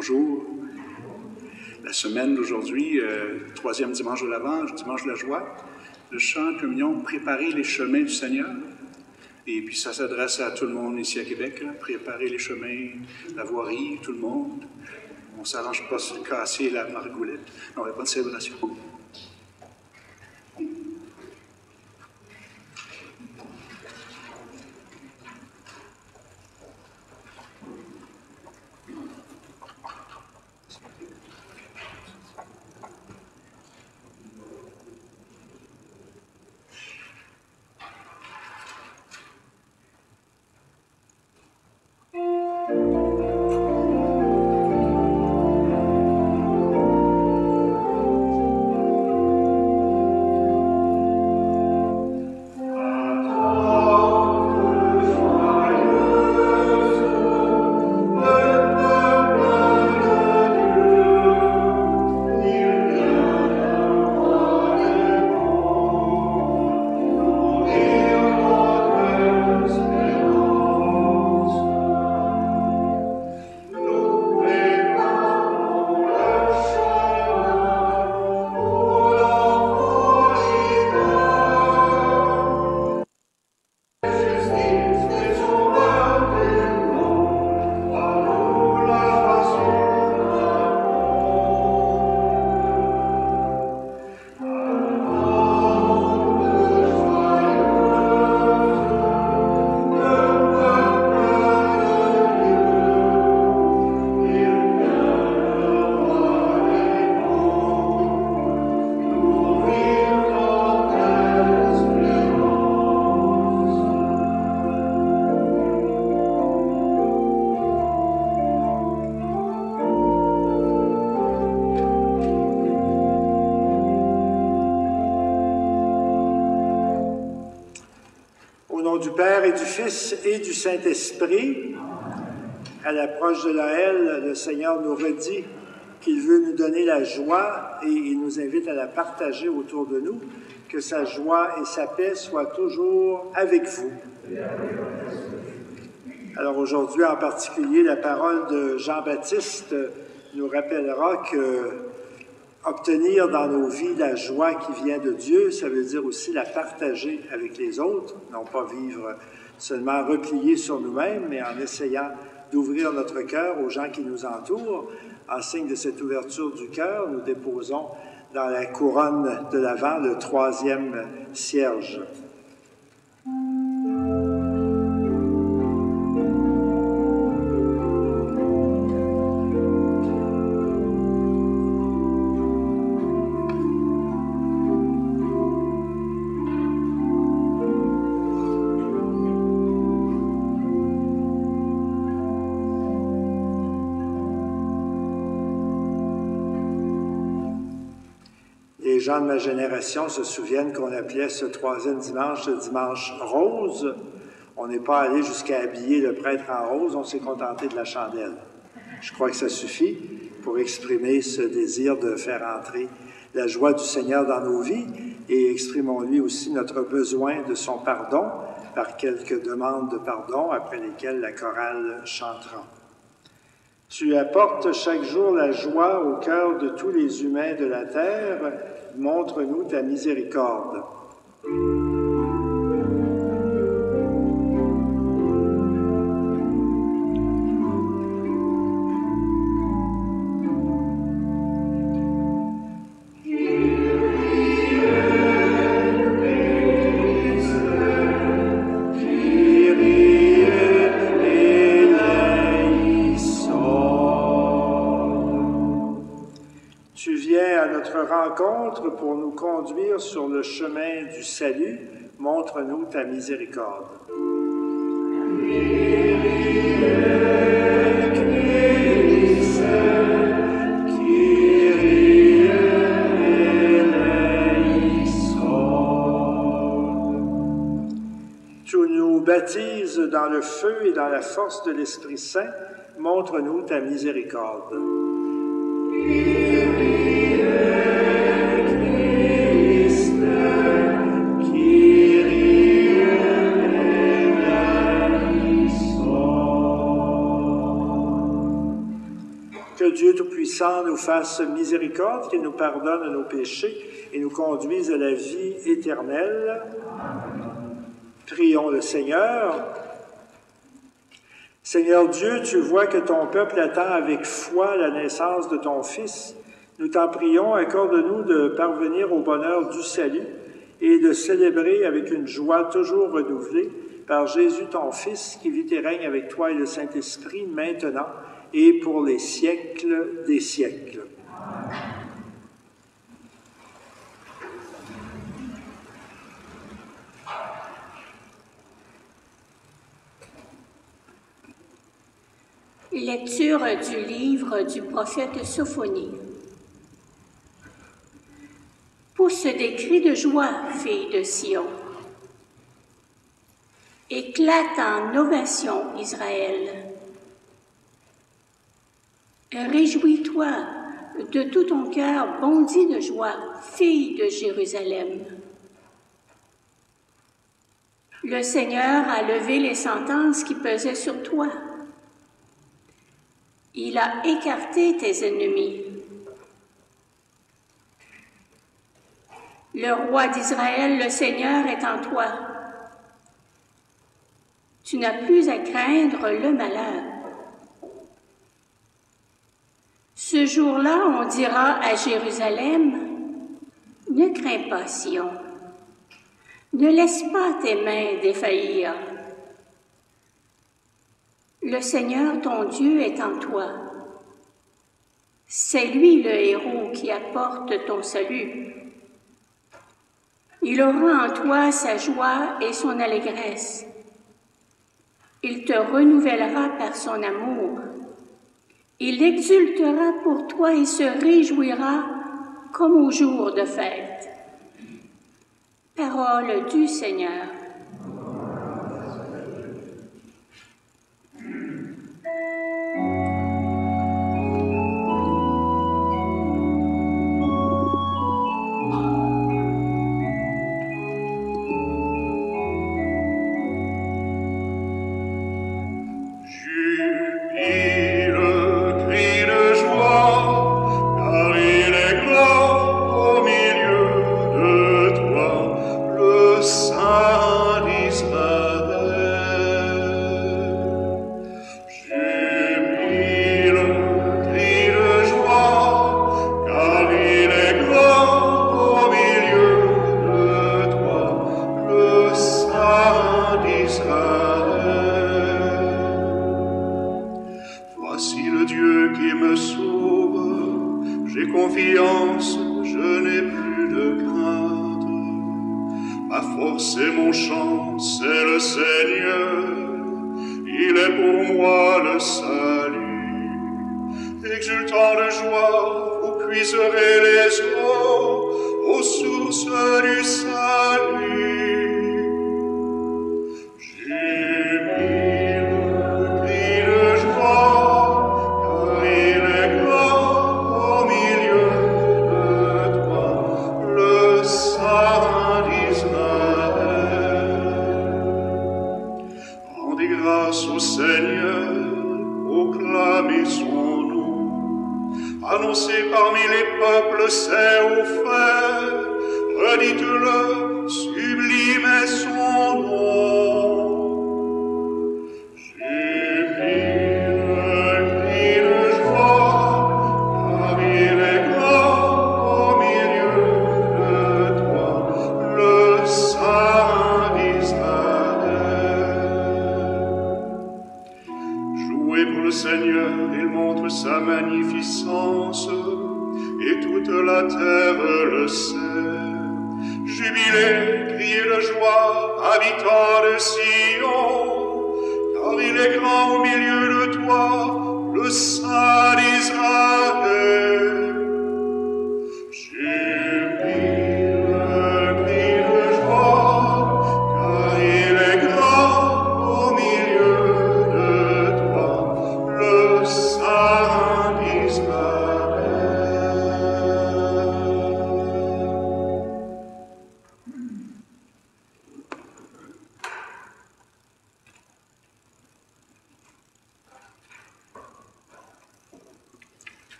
Bonjour. La semaine d'aujourd'hui, troisième dimanche de l'Avent, dimanche de la joie, le chant communion, préparer les chemins du Seigneur. Et puis ça s'adresse à tout le monde ici à Québec, là, préparer les chemins, la voirie, tout le monde. On ne s'arrange pas sur casser la margoulette. Non, il n'y a pas de célébration. Du Père et du Fils et du Saint-Esprit, à l'approche de Noël, le Seigneur nous redit qu'il veut nous donner la joie et il nous invite à la partager autour de nous, que sa joie et sa paix soient toujours avec vous. Alors aujourd'hui, en particulier, la parole de Jean-Baptiste nous rappellera que obtenir dans nos vies la joie qui vient de Dieu, ça veut dire aussi la partager avec les autres, non pas vivre seulement repliés sur nous-mêmes, mais en essayant d'ouvrir notre cœur aux gens qui nous entourent. En signe de cette ouverture du cœur, nous déposons dans la couronne de l'Avent le troisième cierge. Les gens de ma génération se souviennent qu'on appelait ce troisième dimanche le dimanche rose. On n'est pas allé jusqu'à habiller le prêtre en rose, on s'est contenté de la chandelle. Je crois que ça suffit pour exprimer ce désir de faire entrer la joie du Seigneur dans nos vies et exprimons-lui aussi notre besoin de son pardon par quelques demandes de pardon après lesquelles la chorale chantera. Tu apportes chaque jour la joie au cœur de tous les humains de la terre. Montre-nous ta miséricorde. Rencontre pour nous conduire sur le chemin du salut, montre-nous ta miséricorde. Tu nous baptises dans le feu et dans la force de l'Esprit Saint, montre-nous ta miséricorde. Dieu Tout-Puissant nous fasse miséricorde, qu'il nous pardonne nos péchés et nous conduise à la vie éternelle. Prions le Seigneur. Seigneur Dieu, tu vois que ton peuple attend avec foi la naissance de ton Fils. Nous t'en prions, accorde-nous de parvenir au bonheur du salut et de célébrer avec une joie toujours renouvelée par Jésus ton Fils, qui vit et règne avec toi et le Saint-Esprit maintenant et pour les siècles des siècles. Lecture du livre du prophète Sophonie. Pousse des cris de joie, fille de Sion. Éclate en ovation, Israël. Réjouis-toi de tout ton cœur, bondis de joie, fille de Jérusalem. Le Seigneur a levé les sentences qui pesaient sur toi. Il a écarté tes ennemis. Le roi d'Israël, le Seigneur, est en toi. Tu n'as plus à craindre le malheur. Ce jour-là, on dira à Jérusalem, « Ne crains pas, Sion, ne laisse pas tes mains défaillir. Le Seigneur, ton Dieu, est en toi. C'est lui le héros qui apporte ton salut. Il aura en toi sa joie et son allégresse. Il te renouvellera par son amour. Il exultera pour toi et se réjouira comme au jour de fête. » Parole du Seigneur.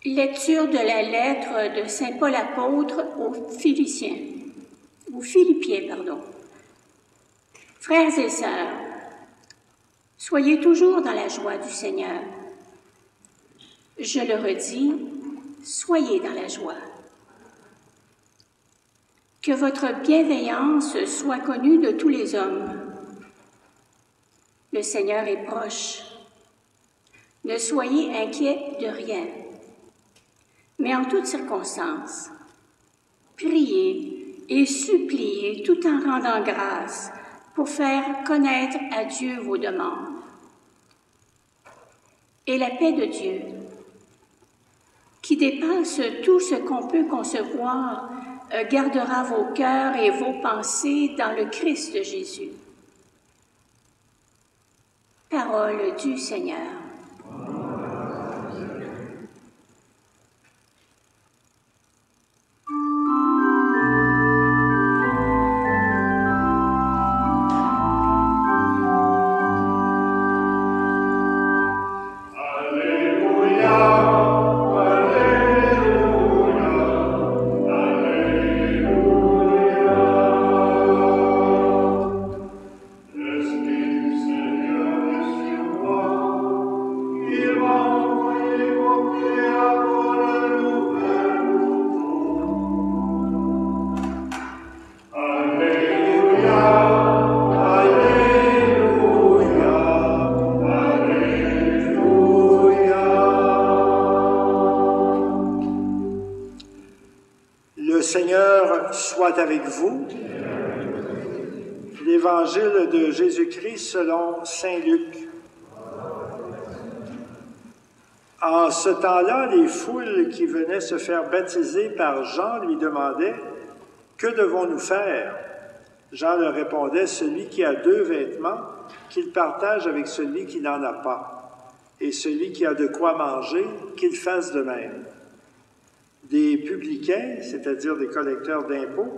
Lecture de la lettre de saint Paul apôtre aux Philippiens. Frères et sœurs, soyez toujours dans la joie du Seigneur. Je le redis, soyez dans la joie. Que votre bienveillance soit connue de tous les hommes. Le Seigneur est proche. Ne soyez inquiets de rien, mais en toutes circonstances, priez et suppliez tout en rendant grâce pour faire connaître à Dieu vos demandes. Et la paix de Dieu, qui dépasse tout ce qu'on peut concevoir, gardera vos cœurs et vos pensées dans le Christ Jésus. Parole du Seigneur. Avec vous, l'Évangile de Jésus-Christ selon saint Luc. En ce temps-là, les foules qui venaient se faire baptiser par Jean lui demandaient « Que devons-nous faire ?» Jean leur répondait « Celui qui a 2 vêtements, qu'il partage avec celui qui n'en a pas, et celui qui a de quoi manger, qu'il fasse de même. » Des publicains, c'est-à-dire des collecteurs d'impôts,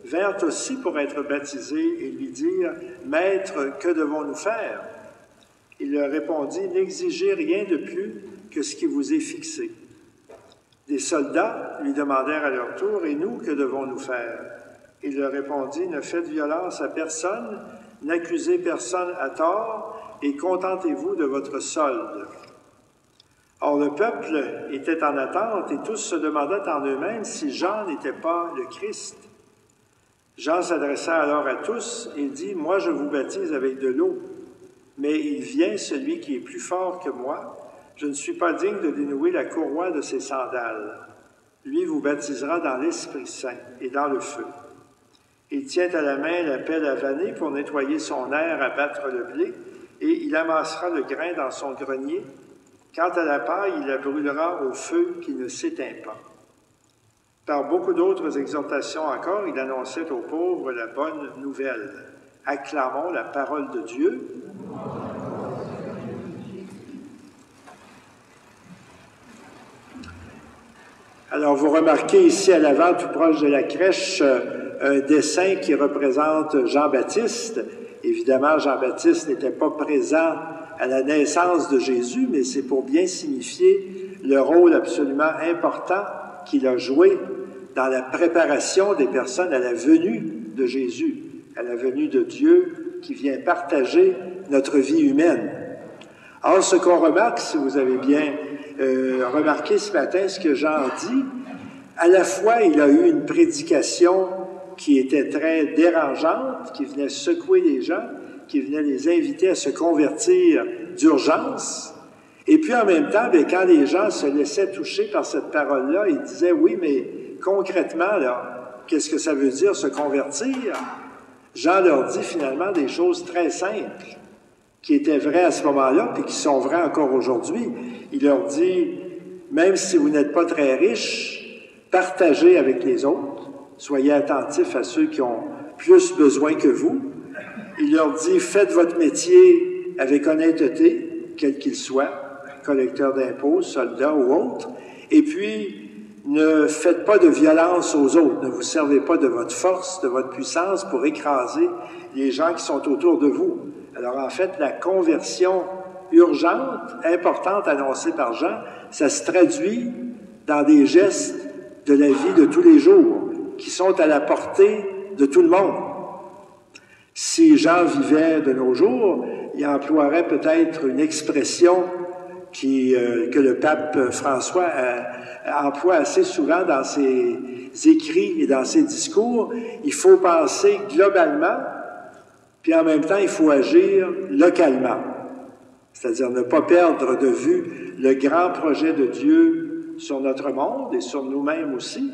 vinrent aussi pour être baptisés et lui dirent « Maître, que devons-nous faire ?» Il leur répondit « N'exigez rien de plus que ce qui vous est fixé. » Des soldats lui demandèrent à leur tour « Et nous, que devons-nous faire ?» Il leur répondit « Ne faites violence à personne, n'accusez personne à tort, et contentez-vous de votre solde. » Or, le peuple était en attente et tous se demandaient en eux-mêmes si Jean n'était pas le Christ. Jean s'adressa alors à tous et dit « Moi, je vous baptise avec de l'eau, mais il vient celui qui est plus fort que moi. Je ne suis pas digne de dénouer la courroie de ses sandales. Lui vous baptisera dans l'Esprit Saint et dans le feu. Il tient à la main la pelle à vanner pour nettoyer son aire à battre le blé, et il amassera le grain dans son grenier. Quant à la paille, il la brûlera au feu qui ne s'éteint pas. » Par beaucoup d'autres exhortations encore, il annonçait aux pauvres la bonne nouvelle. Acclamons la parole de Dieu. Alors, vous remarquez ici à l'avant, tout proche de la crèche, un dessin qui représente Jean-Baptiste. Évidemment, Jean-Baptiste n'était pas présent à la naissance de Jésus, mais c'est pour bien signifier le rôle absolument important qu'il a joué dans la préparation des personnes à la venue de Jésus, à la venue de Dieu qui vient partager notre vie humaine. Or, ce qu'on remarque, si vous avez bien remarqué ce matin ce que Jean dit, à la fois il a eu une prédication qui était très dérangeante, qui venait secouer les gens, qui venait les inviter à se convertir d'urgence. Et puis en même temps, bien, quand les gens se laissaient toucher par cette parole-là, ils disaient « Oui, mais concrètement, là, qu'est-ce que ça veut dire se convertir? » Jean leur dit finalement des choses très simples qui étaient vraies à ce moment-là puis qui sont vraies encore aujourd'hui. Il leur dit « Même si vous n'êtes pas très riches, partagez avec les autres, soyez attentifs à ceux qui ont plus besoin que vous. » Il leur dit « Faites votre métier avec honnêteté, quel qu'il soit, collecteur d'impôts, soldat ou autre, et puis ne faites pas de violence aux autres, ne vous servez pas de votre force, de votre puissance pour écraser les gens qui sont autour de vous. » Alors en fait, la conversion urgente, importante, annoncée par Jean, ça se traduit dans des gestes de la vie de tous les jours, qui sont à la portée de tout le monde. Si Jean vivait de nos jours, il emploierait peut-être une expression que le pape François emploie assez souvent dans ses écrits et dans ses discours. Il faut penser globalement, puis en même temps, il faut agir localement. C'est-à-dire ne pas perdre de vue le grand projet de Dieu sur notre monde et sur nous-mêmes aussi,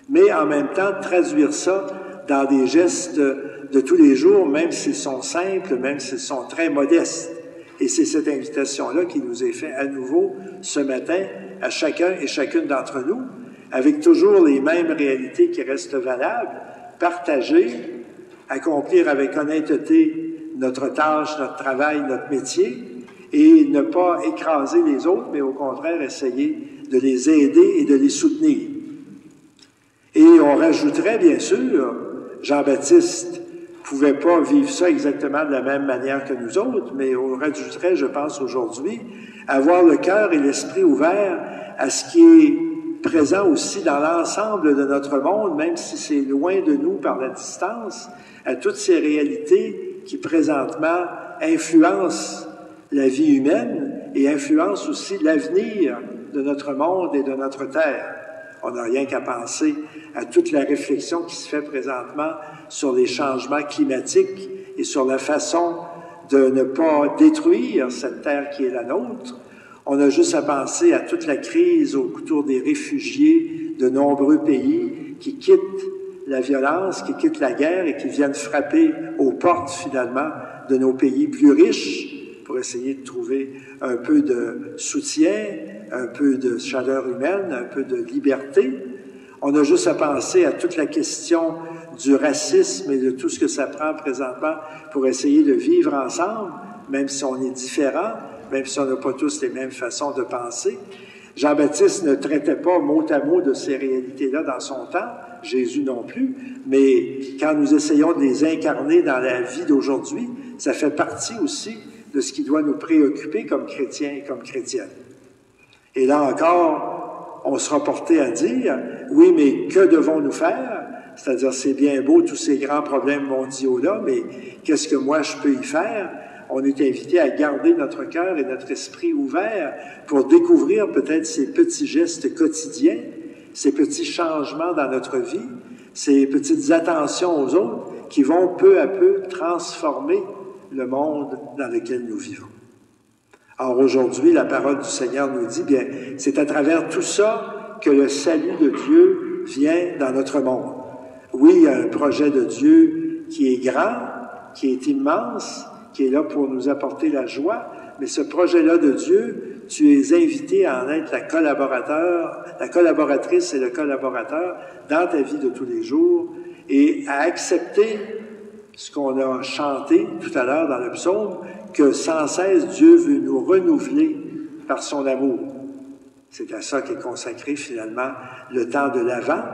mais en même temps traduire ça dans des gestes de tous les jours, même s'ils sont simples, même s'ils sont très modestes. Et c'est cette invitation-là qui nous est faite à nouveau ce matin à chacun et chacune d'entre nous, avec toujours les mêmes réalités qui restent valables, partager, accomplir avec honnêteté notre tâche, notre travail, notre métier, et ne pas écraser les autres, mais au contraire essayer de les aider et de les soutenir. Et on rajouterait, bien sûr, Jean-Baptiste pouvait pas vivre ça exactement de la même manière que nous autres, mais on rajouterait, je pense aujourd'hui, avoir le cœur et l'esprit ouverts à ce qui est présent aussi dans l'ensemble de notre monde, même si c'est loin de nous par la distance, à toutes ces réalités qui présentement influencent la vie humaine et influencent aussi l'avenir de notre monde et de notre terre. On n'a rien qu'à penser à toute la réflexion qui se fait présentement sur les changements climatiques et sur la façon de ne pas détruire cette terre qui est la nôtre. On a juste à penser à toute la crise autour des réfugiés de nombreux pays qui quittent la violence, qui quittent la guerre et qui viennent frapper aux portes finalement de nos pays plus riches pour essayer de trouver un peu de soutien, un peu de chaleur humaine, un peu de liberté. On a juste à penser à toute la question du racisme et de tout ce que ça prend présentement pour essayer de vivre ensemble, même si on est différents, même si on n'a pas tous les mêmes façons de penser. Jean-Baptiste ne traitait pas mot à mot de ces réalités-là dans son temps, Jésus non plus, mais quand nous essayons de les incarner dans la vie d'aujourd'hui, ça fait partie aussi de ce qui doit nous préoccuper comme chrétiens et comme chrétiennes. Et là encore, on sera porté à dire, oui, mais que devons-nous faire? C'est-à-dire, c'est bien beau tous ces grands problèmes mondiaux-là, mais qu'est-ce que moi je peux y faire? On est invité à garder notre cœur et notre esprit ouverts pour découvrir peut-être ces petits gestes quotidiens, ces petits changements dans notre vie, ces petites attentions aux autres qui vont peu à peu transformer le monde dans lequel nous vivons. Or, aujourd'hui, la parole du Seigneur nous dit, bien, c'est à travers tout ça que le salut de Dieu vient dans notre monde. Oui, il y a un projet de Dieu qui est grand, qui est immense, qui est là pour nous apporter la joie, mais ce projet-là de Dieu, tu es invité à en être la collaboratrice et le collaborateur dans ta vie de tous les jours et à accepter ce qu'on a chanté tout à l'heure dans le psaume, que sans cesse Dieu veut nous renouveler par son amour. C'est à ça qu'est consacré finalement le temps de l'Avent,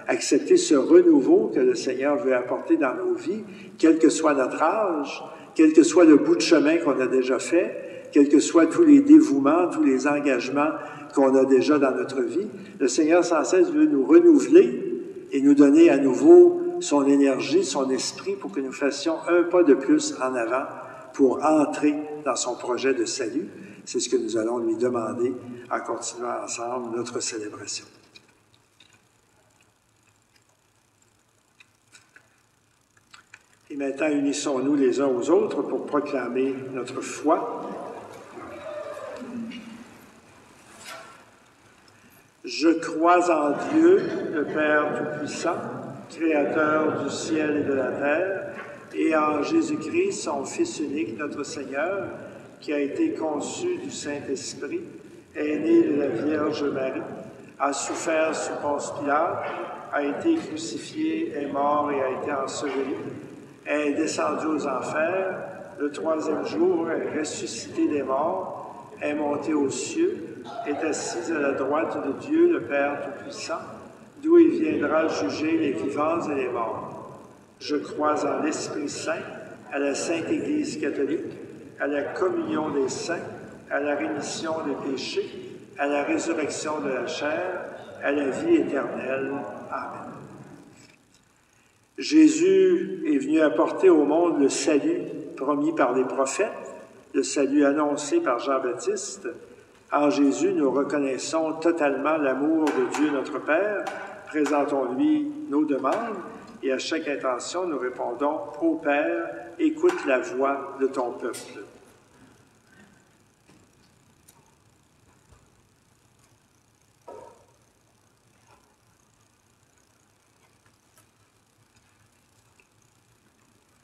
accepter ce renouveau que le Seigneur veut apporter dans nos vies, quel que soit notre âge, quel que soit le bout de chemin qu'on a déjà fait, quels que soient tous les dévouements, tous les engagements qu'on a déjà dans notre vie, le Seigneur sans cesse veut nous renouveler et nous donner à nouveau son énergie, son esprit pour que nous fassions un pas de plus en avant pour entrer dans son projet de salut. C'est ce que nous allons lui demander en continuant ensemble notre célébration. Et maintenant, unissons-nous les uns aux autres pour proclamer notre foi. Je crois en Dieu, le Père Tout-Puissant, Créateur du ciel et de la terre, et en Jésus-Christ, son Fils unique, notre Seigneur, qui a été conçu du Saint-Esprit, est né de la Vierge Marie, a souffert sous Ponce Pilate, a été crucifié, est mort et a été enseveli, est descendu aux enfers, le troisième jour est ressuscité des morts, est monté aux cieux, est assis à la droite de Dieu, le Père Tout-Puissant, d'où il viendra juger les vivants et les morts. Je crois en l'Esprit Saint, à la Sainte Église catholique, à la communion des saints, à la rémission des péchés, à la résurrection de la chair, à la vie éternelle. Amen. Jésus est venu apporter au monde le salut promis par les prophètes, le salut annoncé par Jean-Baptiste. En Jésus, nous reconnaissons totalement l'amour de Dieu notre Père. Présentons-lui nos demandes et à chaque intention, nous répondons « Ô Père, écoute la voix de ton peuple ».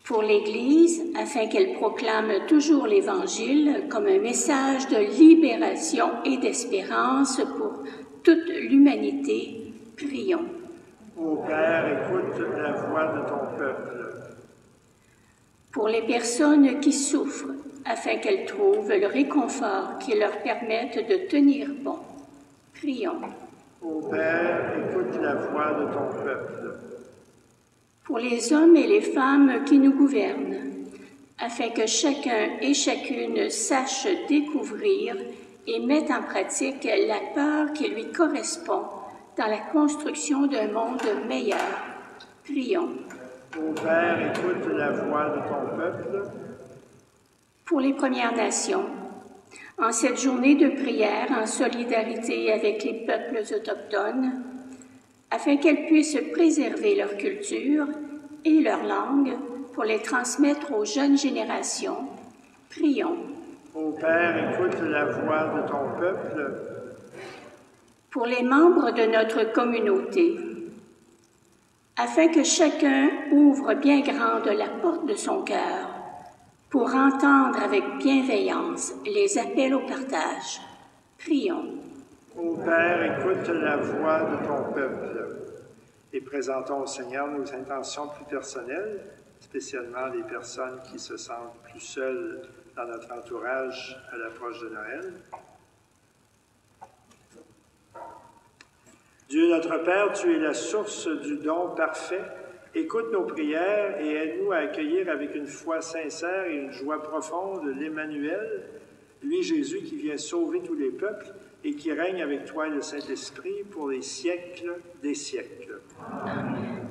Pour l'Église, afin qu'elle proclame toujours l'Évangile comme un message de libération et d'espérance pour toute l'humanité, prions. Ô Père, écoute la voix de ton peuple. Pour les personnes qui souffrent, afin qu'elles trouvent le réconfort qui leur permette de tenir bon, prions. Ô Père, écoute la voix de ton peuple. Pour les hommes et les femmes qui nous gouvernent, afin que chacun et chacune sache découvrir et mette en pratique la peur qui lui correspond dans la construction d'un monde meilleur. Prions. Ô Père, écoute la voix de ton peuple. Pour les Premières Nations, en cette journée de prière en solidarité avec les peuples autochtones, afin qu'elles puissent préserver leur culture et leur langue pour les transmettre aux jeunes générations, prions. Ô Père, écoute la voix de ton peuple. Pour les membres de notre communauté, afin que chacun ouvre bien grande la porte de son cœur pour entendre avec bienveillance les appels au partage, prions. Ô Père, écoute la voix de ton peuple. Et présentons au Seigneur nos intentions plus personnelles, spécialement les personnes qui se sentent plus seules dans notre entourage à l'approche de Noël. Dieu notre Père, tu es la source du don parfait. Écoute nos prières et aide-nous à accueillir avec une foi sincère et une joie profonde l'Emmanuel, lui Jésus qui vient sauver tous les peuples et qui règne avec toi et le Saint-Esprit pour les siècles des siècles. Amen.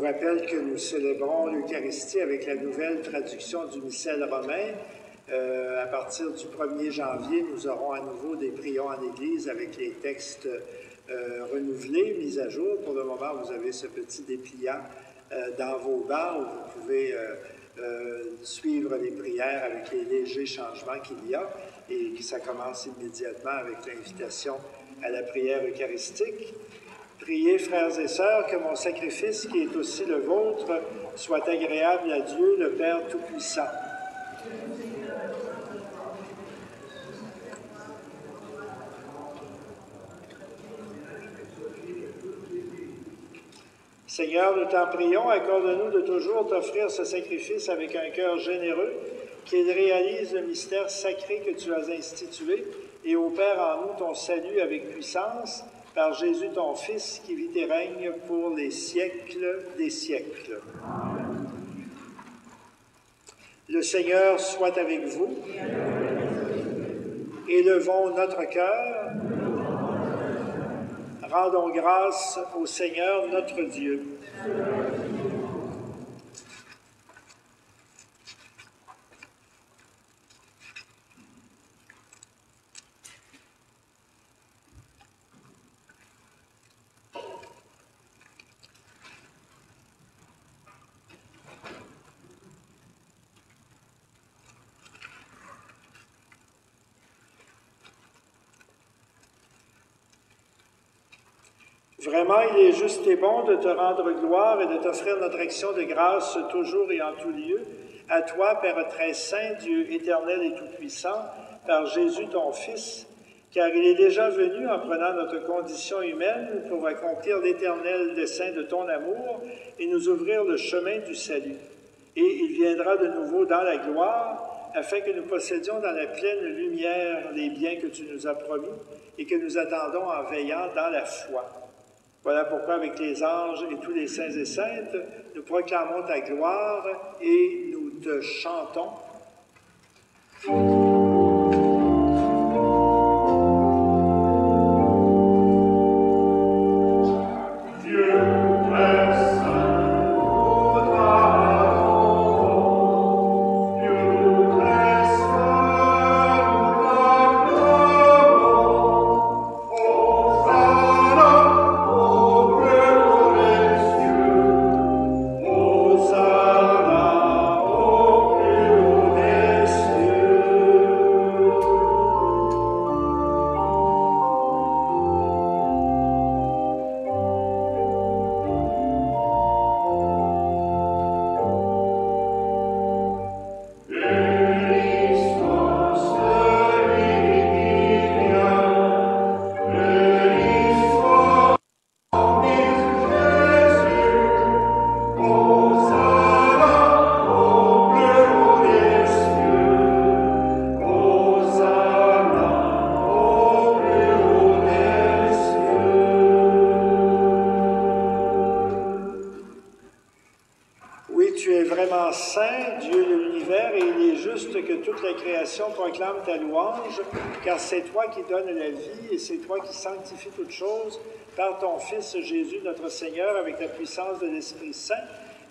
rappelle que nous célébrons l'Eucharistie avec la nouvelle traduction du missel romain. À partir du 1er janvier, nous aurons à nouveau des prions en Église avec les textes renouvelés, mis à jour. Pour le moment, vous avez ce petit dépliant dans vos bancs où vous pouvez suivre les prières avec les légers changements qu'il y a. Et ça commence immédiatement avec l'invitation à la prière eucharistique. Priez, frères et sœurs, que mon sacrifice, qui est aussi le vôtre, soit agréable à Dieu, le Père Tout-Puissant. Seigneur, nous t'en prions, accorde-nous de toujours t'offrir ce sacrifice avec un cœur généreux, qu'il réalise le mystère sacré que tu as institué et opère en nous ton salut avec puissance, par Jésus ton Fils, qui vit et règne pour les siècles des siècles. Le Seigneur soit avec vous. Élevons notre cœur. Rendons grâce au Seigneur notre Dieu. Vraiment, il est juste et bon de te rendre gloire et de t'offrir notre action de grâce toujours et en tout lieu. À toi, Père très saint, Dieu éternel et tout-puissant, par Jésus ton Fils, car il est déjà venu en prenant notre condition humaine pour accomplir l'éternel dessein de ton amour et nous ouvrir le chemin du salut. Et il viendra de nouveau dans la gloire, afin que nous possédions dans la pleine lumière les biens que tu nous as promis et que nous attendons en veillant dans la foi. Voilà pourquoi, avec les anges et tous les saints et saintes, nous proclamons ta gloire et nous te chantons. Proclame ta louange, car c'est toi qui donnes la vie et c'est toi qui sanctifies toutes choses par ton Fils Jésus notre Seigneur avec la puissance de l'Esprit Saint,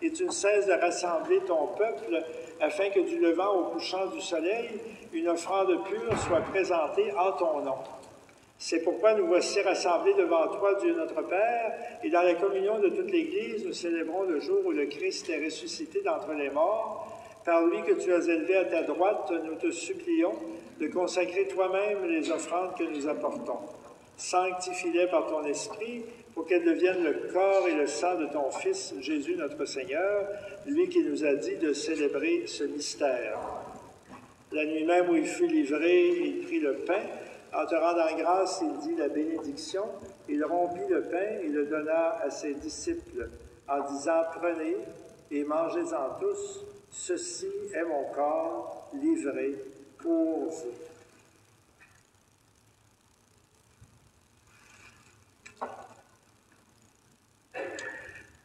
et tu ne cesses de rassembler ton peuple afin que du levant au couchant du soleil, une offrande pure soit présentée en ton nom. C'est pourquoi nous voici rassemblés devant toi, Dieu notre Père, et dans la communion de toute l'Église, nous célébrons le jour où le Christ est ressuscité d'entre les morts. Par lui que tu as élevé à ta droite, nous te supplions de consacrer toi-même les offrandes que nous apportons. Sanctifie-les par ton Esprit pour qu'elles deviennent le corps et le sang de ton Fils, Jésus notre Seigneur, lui qui nous a dit de célébrer ce mystère. La nuit même où il fut livré, il prit le pain. En te rendant grâce, il dit la bénédiction. Il rompit le pain et le donna à ses disciples en disant « Prenez et mangez-en tous. Ceci est mon corps livré pour vous. »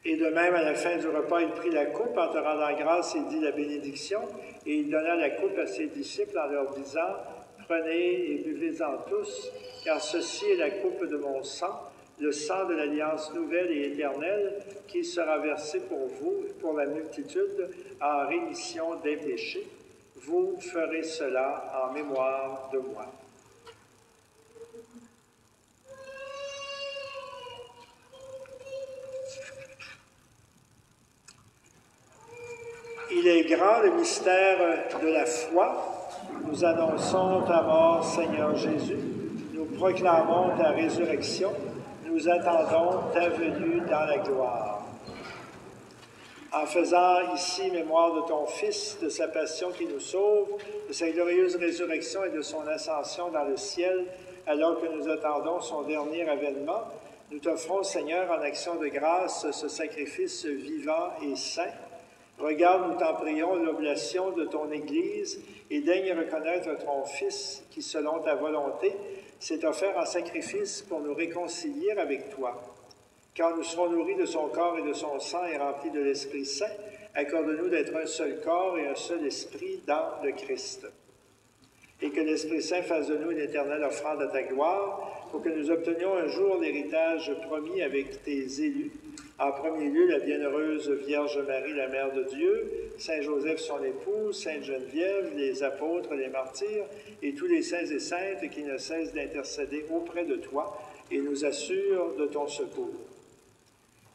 Et de même, à la fin du repas, il prit la coupe. En te rendant grâce, il dit la bénédiction. Et il donna la coupe à ses disciples en leur disant « Prenez et buvez-en tous, car ceci est la coupe de mon sang, le sang de l'alliance nouvelle et éternelle qui sera versé pour vous et pour la multitude en rémission des péchés. Vous ferez cela en mémoire de moi. Il est grand le mystère de la foi. Nous annonçons ta mort, Seigneur Jésus. Nous proclamons ta résurrection. Nous attendons ta venue dans la gloire. En faisant ici mémoire de ton Fils, de sa passion qui nous sauve, de sa glorieuse résurrection et de son ascension dans le ciel, alors que nous attendons son dernier avènement, nous t'offrons, Seigneur, en action de grâce, ce sacrifice vivant et saint. Regarde, nous t'en prions, l'oblation de ton Église et daigne reconnaître ton Fils qui, selon ta volonté, s'est offert en sacrifice pour nous réconcilier avec toi. Quand nous serons nourris de son corps et de son sang et remplis de l'Esprit Saint, accorde-nous d'être un seul corps et un seul esprit dans le Christ. Et que l'Esprit Saint fasse de nous une éternelle offrande à ta gloire, pour que nous obtenions un jour l'héritage promis avec tes élus. En premier lieu, la bienheureuse Vierge Marie, la Mère de Dieu, Saint Joseph, son époux, Sainte Geneviève, les apôtres, les martyrs, et tous les saints et saintes qui ne cessent d'intercéder auprès de toi et nous assurent de ton secours.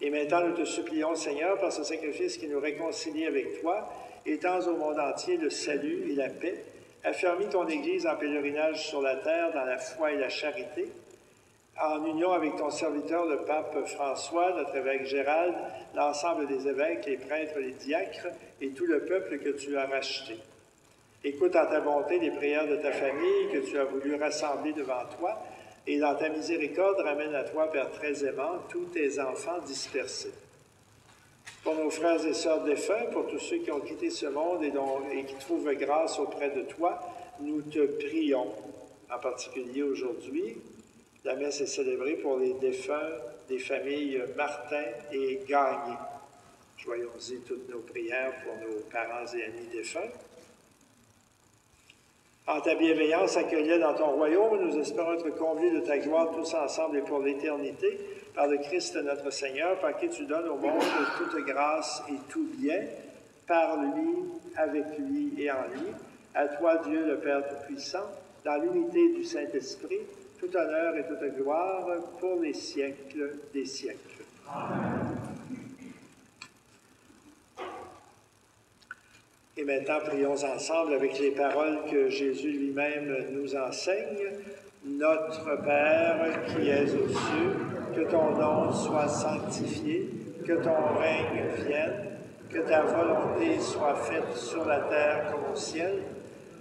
Et maintenant, nous te supplions, Seigneur, par ce sacrifice qui nous réconcilie avec toi, étends au monde entier le salut et la paix, affermis ton Église en pèlerinage sur la terre dans la foi et la charité, en union avec ton serviteur, le pape François, notre évêque Gérald, l'ensemble des évêques, les prêtres, les diacres et tout le peuple que tu as racheté. Écoute en ta bonté les prières de ta famille que tu as voulu rassembler devant toi, et dans ta miséricorde, ramène à toi, Père très aimant, tous tes enfants dispersés. Pour nos frères et sœurs défunts, pour tous ceux qui ont quitté ce monde et qui trouvent grâce auprès de toi, nous te prions. En particulier aujourd'hui, la messe est célébrée pour les défunts des familles Martin et Gagné. Joignons-y toutes nos prières pour nos parents et amis défunts. En ta bienveillance accueillée dans ton royaume, nous espérons être comblés de ta gloire tous ensemble et pour l'éternité, par le Christ notre Seigneur, par qui tu donnes au monde toute grâce et tout bien, par lui, avec lui et en lui. À toi, Dieu le Père Tout-Puissant, dans l'unité du Saint-Esprit, tout honneur et toute gloire pour les siècles des siècles. Amen. Et maintenant, prions ensemble avec les paroles que Jésus lui-même nous enseigne. Notre Père qui es aux cieux, que ton nom soit sanctifié, que ton règne vienne, que ta volonté soit faite sur la terre comme au ciel.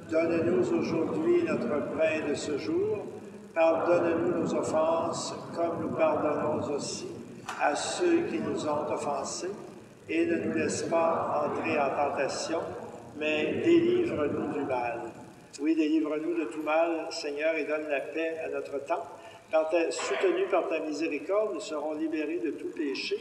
Donne-nous aujourd'hui notre pain de ce jour. Pardonne-nous nos offenses, comme nous pardonnons aussi à ceux qui nous ont offensés. Et ne nous laisse pas entrer en tentation, mais délivre-nous du mal. Oui, délivre-nous de tout mal, Seigneur, et donne la paix à notre temps. Soutenus par ta miséricorde, nous serons libérés de tout péché,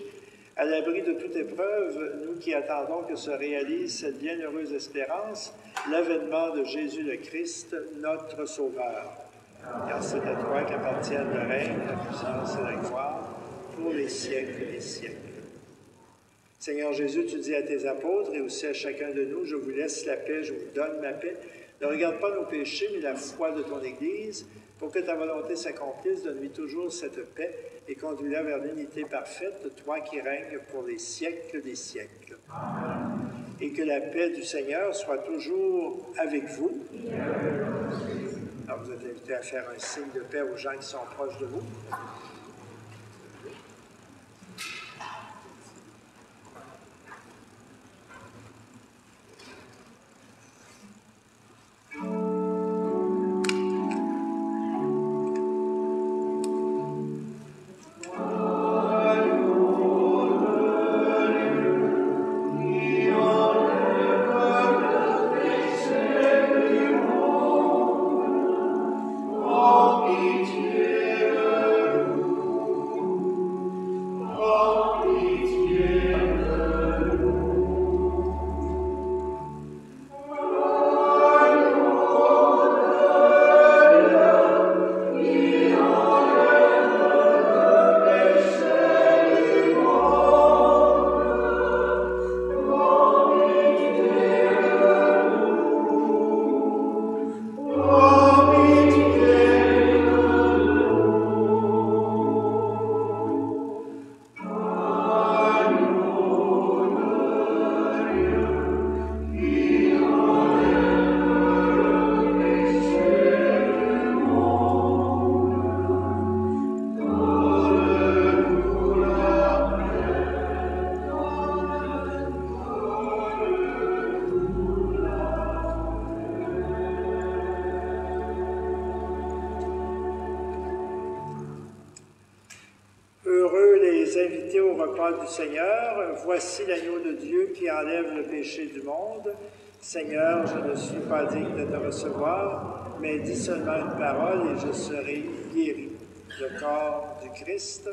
à l'abri de toute épreuve, nous qui attendons que se réalise cette bienheureuse espérance, l'avènement de Jésus le Christ, notre Sauveur. Car c'est à toi qu'appartiennent le règne, la puissance et la gloire, pour les siècles des siècles. Seigneur Jésus, tu dis à tes apôtres et aussi à chacun de nous, je vous laisse la paix, je vous donne ma paix. Ne regarde pas nos péchés, mais la foi de ton Église. Pour que ta volonté s'accomplisse, donne-lui toujours cette paix et conduis-la vers l'unité parfaite, toi qui règnes pour les siècles des siècles. Amen. Et que la paix du Seigneur soit toujours avec vous. Alors, vous êtes invités à faire un signe de paix aux gens qui sont proches de vous. Amen. les inviter au repas du Seigneur. Voici l'agneau de Dieu qui enlève le péché du monde. Seigneur, je ne suis pas digne de te recevoir, mais dis seulement une parole et je serai guéri. Le corps du Christ.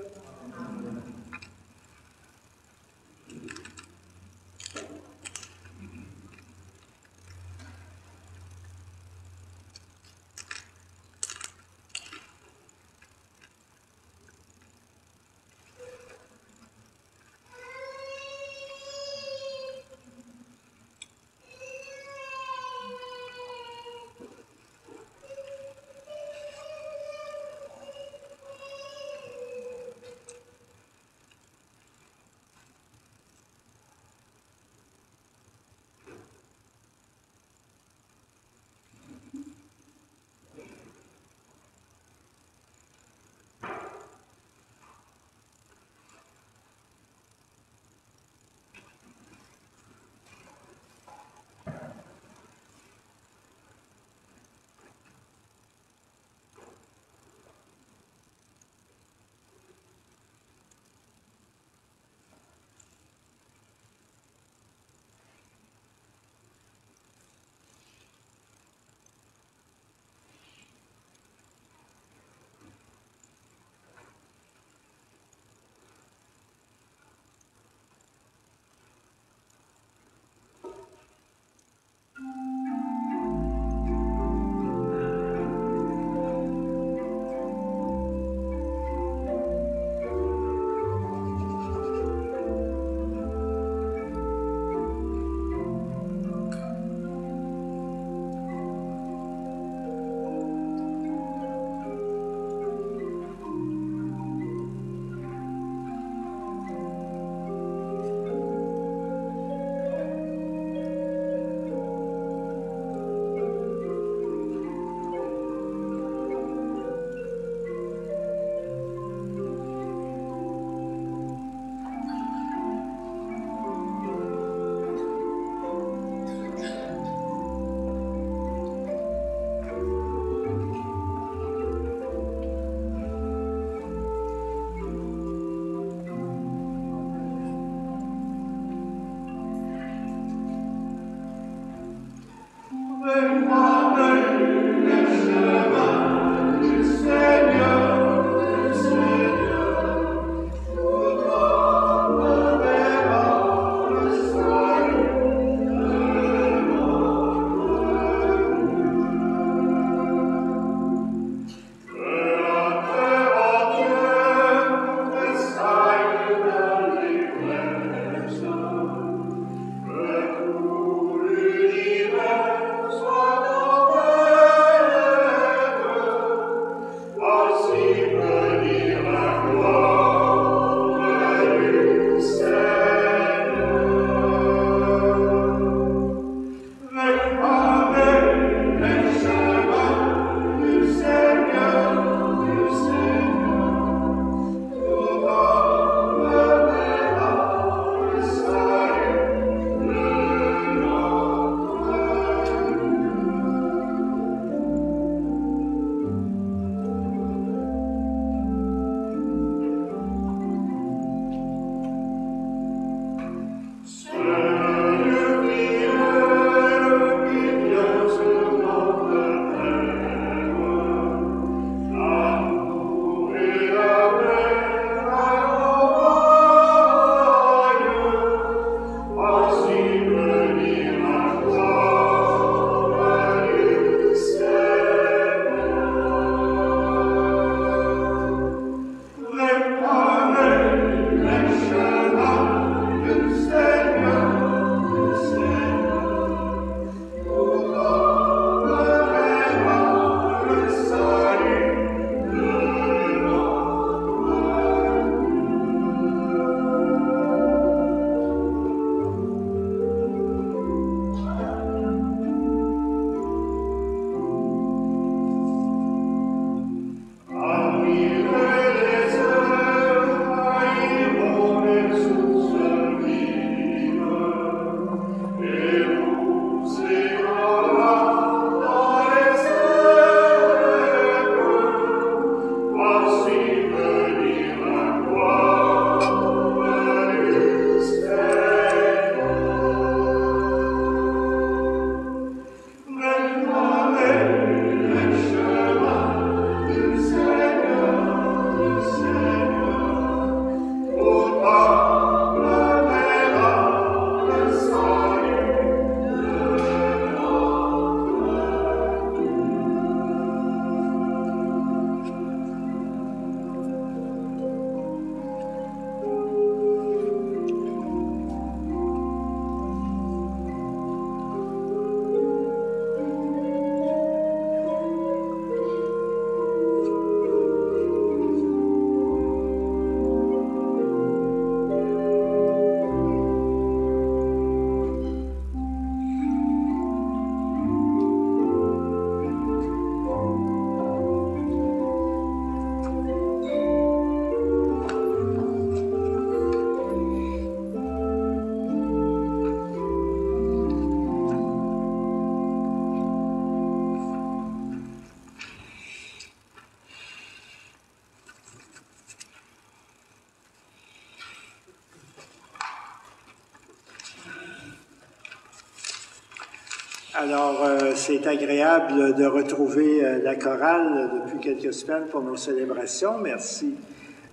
Alors, c'est agréable de retrouver la chorale depuis quelques semaines pour nos célébrations. Merci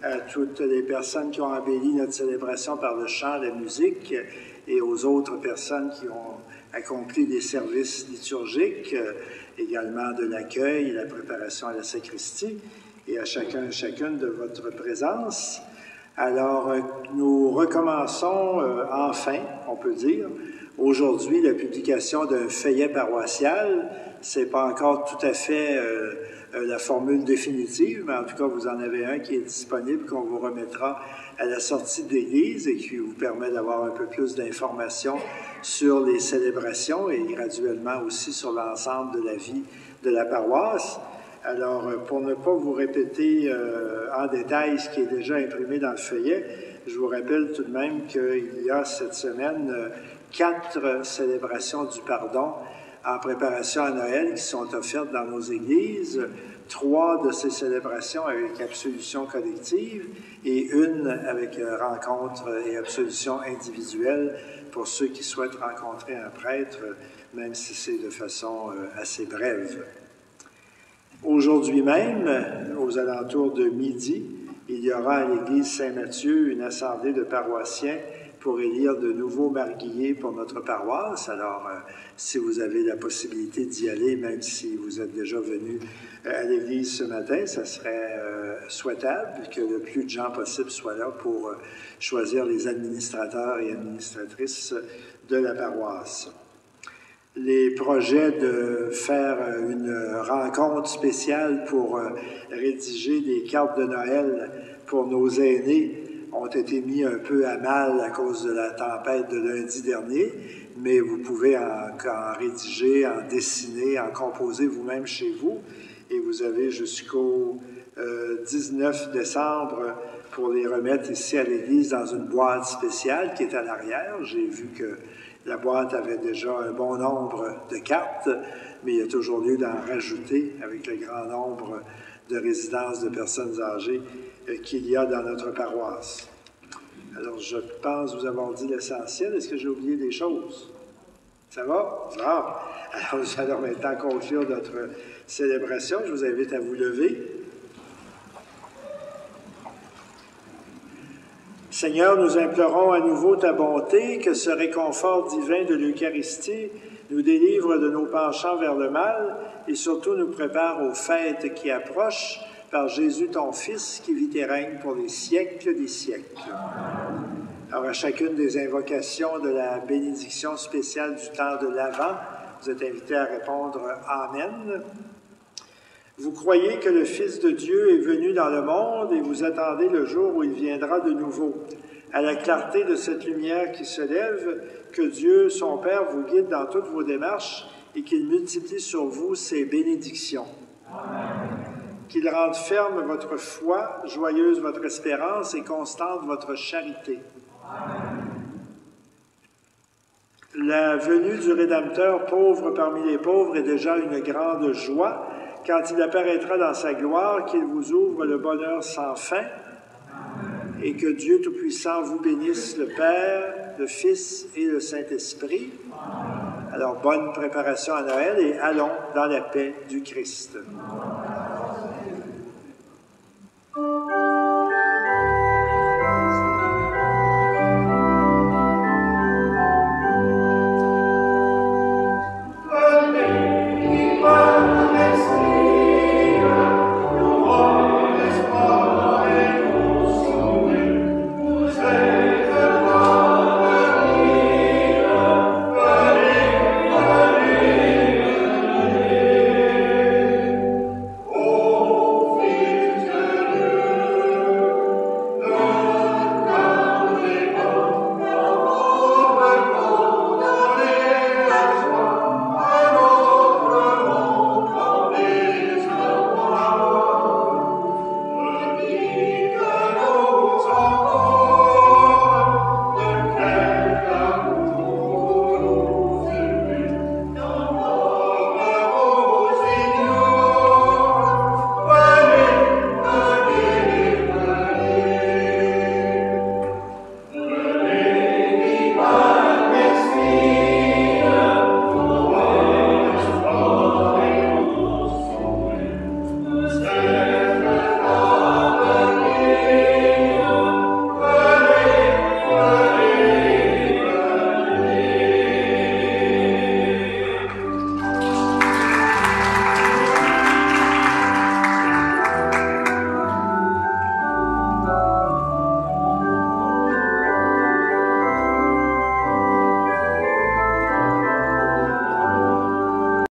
à toutes les personnes qui ont embelli notre célébration par le chant, la musique, et aux autres personnes qui ont accompli des services liturgiques, également de l'accueil, la préparation à la sacristie, et à chacun et chacune de votre présence. Alors, nous recommençons enfin, on peut dire, aujourd'hui, la publication d'un feuillet paroissial. C'est pas encore tout à fait la formule définitive, mais en tout cas, vous en avez un qui est disponible, qu'on vous remettra à la sortie de l'Église et qui vous permet d'avoir un peu plus d'informations sur les célébrations et graduellement aussi sur l'ensemble de la vie de la paroisse. Alors, pour ne pas vous répéter en détail ce qui est déjà imprimé dans le feuillet, je vous rappelle tout de même qu'il y a cette semaine 4 célébrations du pardon en préparation à Noël qui sont offertes dans nos églises, 3 de ces célébrations avec absolution collective et 1 avec rencontre et absolution individuelle pour ceux qui souhaitent rencontrer un prêtre, même si c'est de façon assez brève. Aujourd'hui même, aux alentours de midi, il y aura à l'église Saint-Mathieu une assemblée de paroissiens pour élire de nouveaux marguilliers pour notre paroisse. Alors, si vous avez la possibilité d'y aller, même si vous êtes déjà venu à l'église ce matin, ça serait souhaitable que le plus de gens possible soient là pour choisir les administrateurs et administratrices de la paroisse. Les projets de faire une rencontre spéciale pour rédiger des cartes de Noël pour nos aînés ont été mis un peu à mal à cause de la tempête de lundi dernier, mais vous pouvez en rédiger, en dessiner, en composer vous-même chez vous, et vous avez jusqu'au 19 décembre pour les remettre ici à l'église dans une boîte spéciale qui est à l'arrière. J'ai vu que la boîte avait déjà un bon nombre de cartes, mais il y a toujours lieu d'en rajouter avec le grand nombre de résidences de personnes âgées qu'il y a dans notre paroisse. Alors, je pense vous avoir dit l'essentiel. Est-ce que j'ai oublié des choses? Ça va? Ah! Alors, nous allons maintenant conclure notre célébration. Je vous invite à vous lever. Seigneur, nous implorons à nouveau ta bonté, que ce réconfort divin de l'Eucharistie nous délivre de nos penchants vers le mal et surtout nous prépare aux fêtes qui approchent par Jésus ton Fils qui vit et règne pour les siècles des siècles. Alors, à chacune des invocations de la bénédiction spéciale du temps de l'Avent, vous êtes invités à répondre « Amen ». Vous croyez que le Fils de Dieu est venu dans le monde et vous attendez le jour où il viendra de nouveau. À la clarté de cette lumière qui se lève, que Dieu, son Père, vous guide dans toutes vos démarches et qu'il multiplie sur vous ses bénédictions. Amen. Qu'il rende ferme votre foi, joyeuse votre espérance et constante votre charité. Amen. La venue du Rédempteur pauvre parmi les pauvres est déjà une grande joie, quand il apparaîtra dans sa gloire, qu'il vous ouvre le bonheur sans fin, et que Dieu Tout-Puissant vous bénisse, le Père, le Fils et le Saint-Esprit. Alors, bonne préparation à Noël et allons dans la paix du Christ.